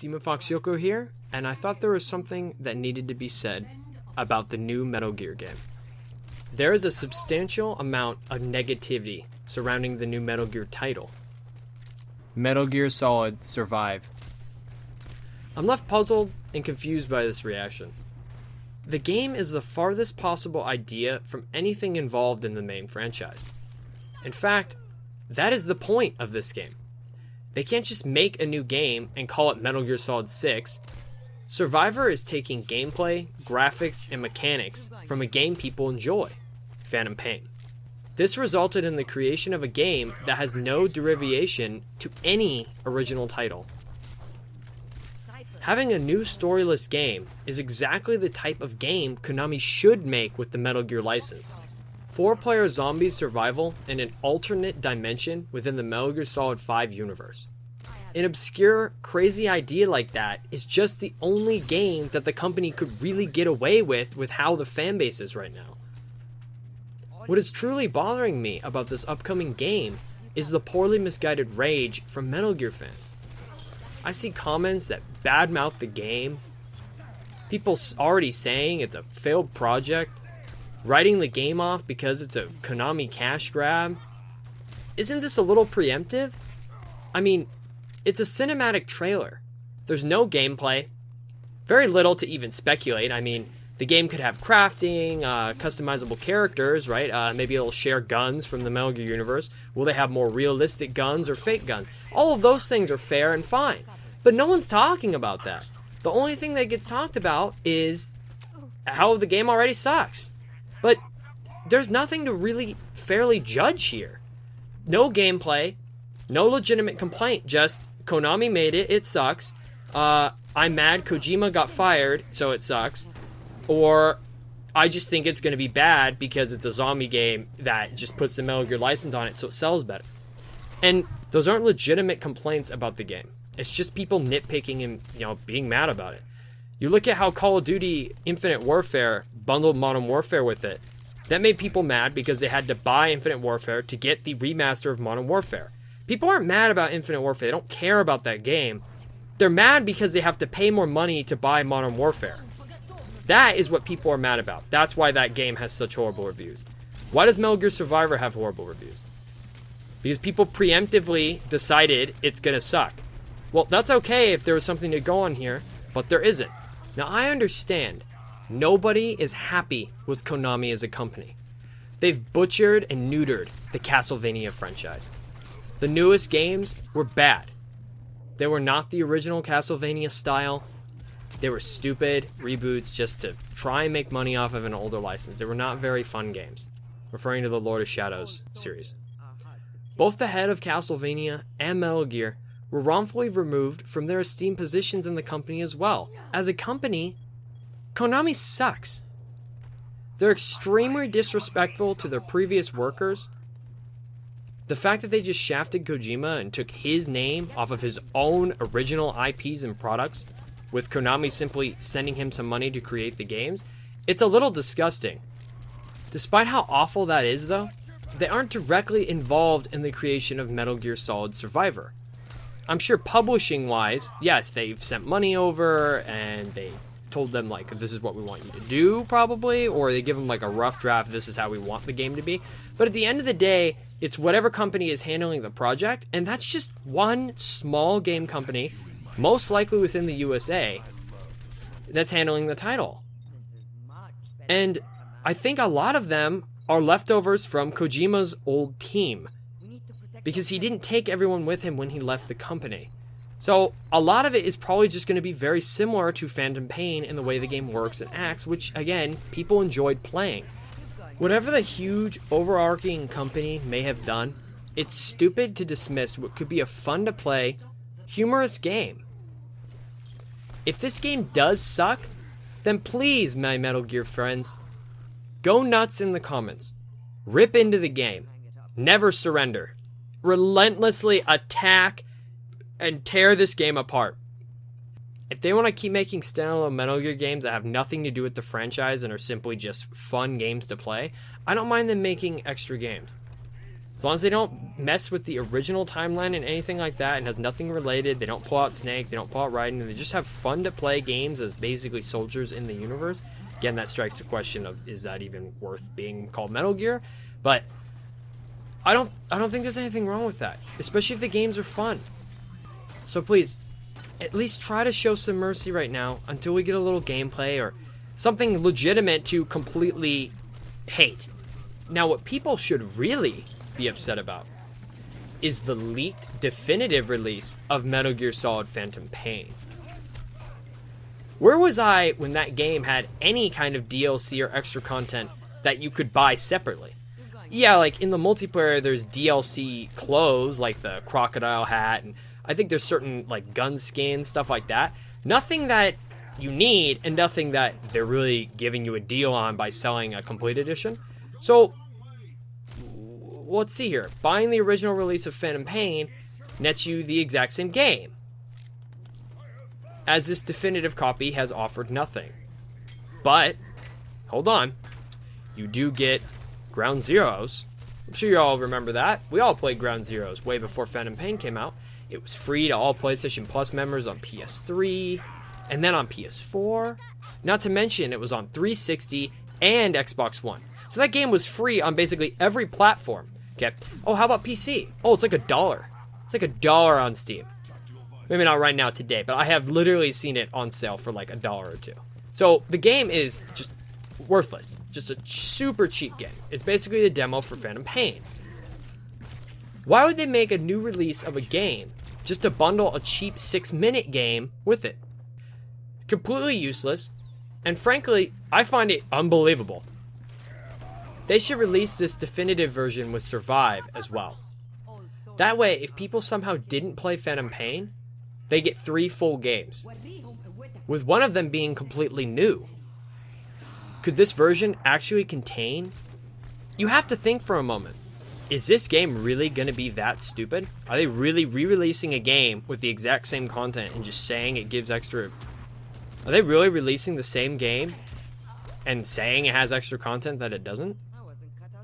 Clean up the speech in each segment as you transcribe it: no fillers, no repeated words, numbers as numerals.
Demon Fox Yoko here, and I thought there was something that needed to be said about the new Metal Gear game. There is a substantial amount of negativity surrounding the new Metal Gear title. Metal Gear Solid Survive. I'm left puzzled and confused by this reaction. The game is the farthest possible idea from anything involved in the main franchise. In fact, that is the point of this game. They can't just make a new game and call it Metal Gear Solid 6. Survivor is taking gameplay, graphics, and mechanics from a game people enjoy, Phantom Pain. This resulted in the creation of a game that has no derivation to any original title. Having a new storyless game is exactly the type of game Konami should make with the Metal Gear license. 4-player zombie survival in an alternate dimension within the Metal Gear Solid 5 universe. An obscure, crazy idea like that is just the only game that the company could really get away with how the fanbase is right now. What is truly bothering me about this upcoming game is the poorly misguided rage from Metal Gear fans. I see comments that badmouth the game, people already saying it's a failed project, writing the game off because it's a Konami cash grab. Isn't this a little preemptive? I mean, it's a cinematic trailer. There's no gameplay, very little to even speculate. I mean, the game could have crafting, customizable characters, right? Maybe it'll share guns from the Metal Gear universe. Will they have more realistic guns or fake guns? All of those things are fair and fine. But no one's talking about that. The only thing that gets talked about is how the game already sucks. But there's nothing to really fairly judge here. No gameplay, no legitimate complaint, just Konami made it, it sucks. I'm mad Kojima got fired, so it sucks. Or I just think it's going to be bad because it's a zombie game that just puts the Metal Gear license on it so it sells better. And those aren't legitimate complaints about the game. It's just people nitpicking and, being mad about it. You look at how Call of Duty Infinite Warfare bundled Modern Warfare with it. That made people mad because they had to buy Infinite Warfare to get the remaster of Modern Warfare. People aren't mad about Infinite Warfare. They don't care about that game. They're mad because they have to pay more money to buy Modern Warfare. That is what people are mad about. That's why that game has such horrible reviews. Why does Metal Gear Survivor have horrible reviews? Because people preemptively decided it's going to suck. Well, that's okay if there was something to go on here, but there isn't. Now, I understand. Nobody is happy with Konami as a company. They've butchered and neutered the Castlevania franchise. The newest games were bad. They were not the original Castlevania style. They were stupid reboots just to try and make money off of an older license. They were not very fun games. Referring to the Lord of Shadows series. Both the head of Castlevania and Metal Gear were wrongfully removed from their esteemed positions in the company as well. As a company, Konami sucks. They're extremely disrespectful to their previous workers. The fact that they just shafted Kojima and took his name off of his own original IPs and products, with Konami simply sending him some money to create the games, it's a little disgusting. Despite how awful that is, though, they aren't directly involved in the creation of Metal Gear Solid Survivor. I'm sure publishing-wise, yes, they've sent money over, and they told them, this is what we want you to do, probably, or they give them, a rough draft, this is how we want the game to be. But at the end of the day, it's whatever company is handling the project, and that's just one small game company, most likely within the USA, that's handling the title. And I think a lot of them are leftovers from Kojima's old team, because he didn't take everyone with him when he left the company. So a lot of it is probably just going to be very similar to Phantom Pain in the way the game works and acts, which, again, people enjoyed playing. Whatever the huge, overarching company may have done, it's stupid to dismiss what could be a fun-to-play, humorous game. If this game does suck, then please, my Metal Gear friends, go nuts in the comments. Rip into the game. Never surrender. Relentlessly attack and tear this game apart. If they want to keep making standalone Metal Gear games that have nothing to do with the franchise and are simply just fun games to play, I don't mind them making extra games. As long as they don't mess with the original timeline and anything like that, and has nothing related, they don't pull out Snake, they don't pull out Raiden, and they just have fun to play games as basically soldiers in the universe. Again, that strikes the question of, is that even worth being called Metal Gear? But I don't think there's anything wrong with that, especially if the games are fun. So please, at least try to show some mercy right now until we get a little gameplay or something legitimate to completely hate. Now, what people should really be upset about is the leaked definitive release of Metal Gear Solid Phantom Pain. Where was I when that game had any kind of DLC or extra content that you could buy separately? Yeah, like in the multiplayer there's DLC clothes like the crocodile hat, and I think there's certain like gun skins, stuff like that. Nothing that you need, and nothing that they're really giving you a deal on by selling a complete edition. So let's see here. Buying the original release of Phantom Pain nets you the exact same game, as this definitive copy has offered nothing. But, hold on, you do get Ground Zeroes. I'm sure you all remember that. We all played Ground Zeroes way before Phantom Pain came out. It was free to all PlayStation Plus members on PS3, and then on PS4. Not to mention, it was on 360 and Xbox One. So that game was free on basically every platform. Okay. Oh, how about PC? Oh, it's like $1. It's like $1 on Steam. Maybe not right now today, but I have literally seen it on sale for like $1 or $2. So the game is just worthless. Just a super cheap game. It's basically the demo for Phantom Pain. Why would they make a new release of a game just to bundle a cheap 6-minute game with it? Completely useless, and frankly, I find it unbelievable. They should release this definitive version with Survive as well. That way, if people somehow didn't play Phantom Pain, they get 3 full games, with one of them being completely new. Could this version actually contain? You have to think for a moment. Is this game really going to be that stupid? Are they really re-releasing a game with the exact same content and just saying it gives extra? Are they really releasing the same game and saying it has extra content that it doesn't?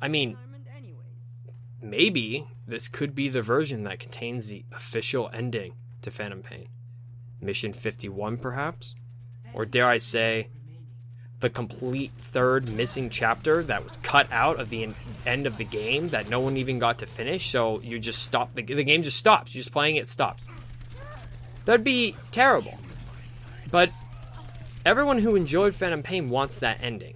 I mean, maybe this could be the version that contains the official ending to Phantom Pain. Mission 51, perhaps? Or dare I say, the complete third missing chapter that was cut out of the end of the game that no one even got to finish, so you just stop, the game just stops. You're just playing it, stops. That'd be terrible. But everyone who enjoyed Phantom Pain wants that ending.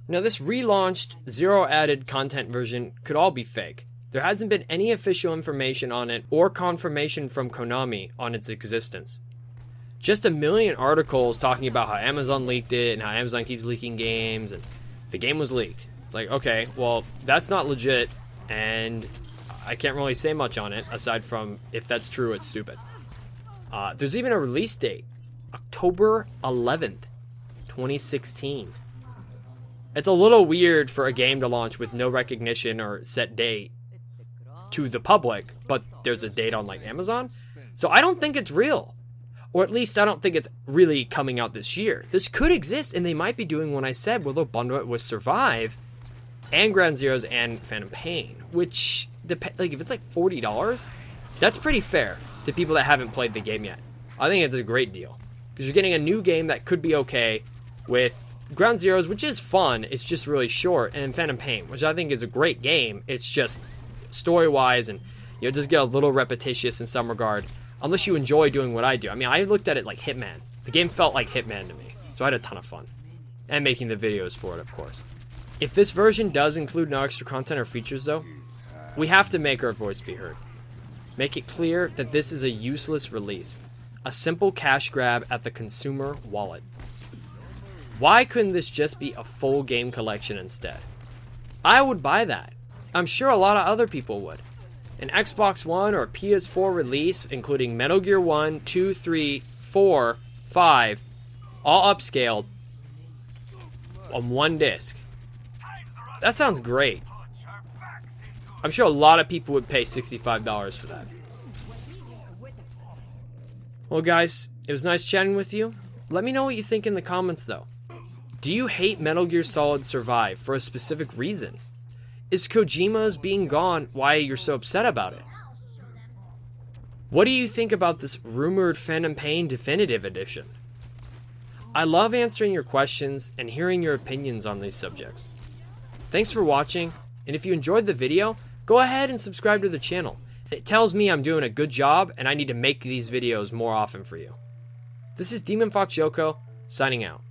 Now, this relaunched, zero added content version could all be fake. There hasn't been any official information on it or confirmation from Konami on its existence. Just a million articles talking about how Amazon leaked it and how Amazon keeps leaking games and the game was leaked. Like, okay, well, that's not legit, and I can't really say much on it aside from if that's true, it's stupid. There's even a release date, October 11th, 2016. It's a little weird for a game to launch with no recognition or set date to the public, but there's a date on like Amazon. So I don't think it's real. Or at least I don't think it's really coming out this year. This could exist, and they might be doing what I said, where they'll bundle it with Survive and Ground Zeroes and Phantom Pain, which, like, if it's like $40, that's pretty fair to people that haven't played the game yet. I think it's a great deal, because you're getting a new game that could be okay with Ground Zeroes, which is fun, it's just really short, and Phantom Pain, which I think is a great game. It's just story-wise, and it does get a little repetitious in some regard, unless you enjoy doing what I do. I mean, I looked at it like Hitman. The game felt like Hitman to me, so I had a ton of fun. And making the videos for it, of course. If this version does include no extra content or features, though, we have to make our voice be heard. Make it clear that this is a useless release. A simple cash grab at the consumer wallet. Why couldn't this just be a full game collection instead? I would buy that. I'm sure a lot of other people would. An Xbox One or PS4 release, including Metal Gear 1, 2, 3, 4, 5, all upscaled on one disc. That sounds great. I'm sure a lot of people would pay $65 for that. Well, guys, it was nice chatting with you. Let me know what you think in the comments, though. Do you hate Metal Gear Solid Survive for a specific reason? Is Kojima's being gone why you're so upset about it? What do you think about this rumored Phantom Pain Definitive Edition? I love answering your questions and hearing your opinions on these subjects. Thanks for watching, and if you enjoyed the video, go ahead and subscribe to the channel. It tells me I'm doing a good job and I need to make these videos more often for you. This is Demon Fox Yoko, signing out.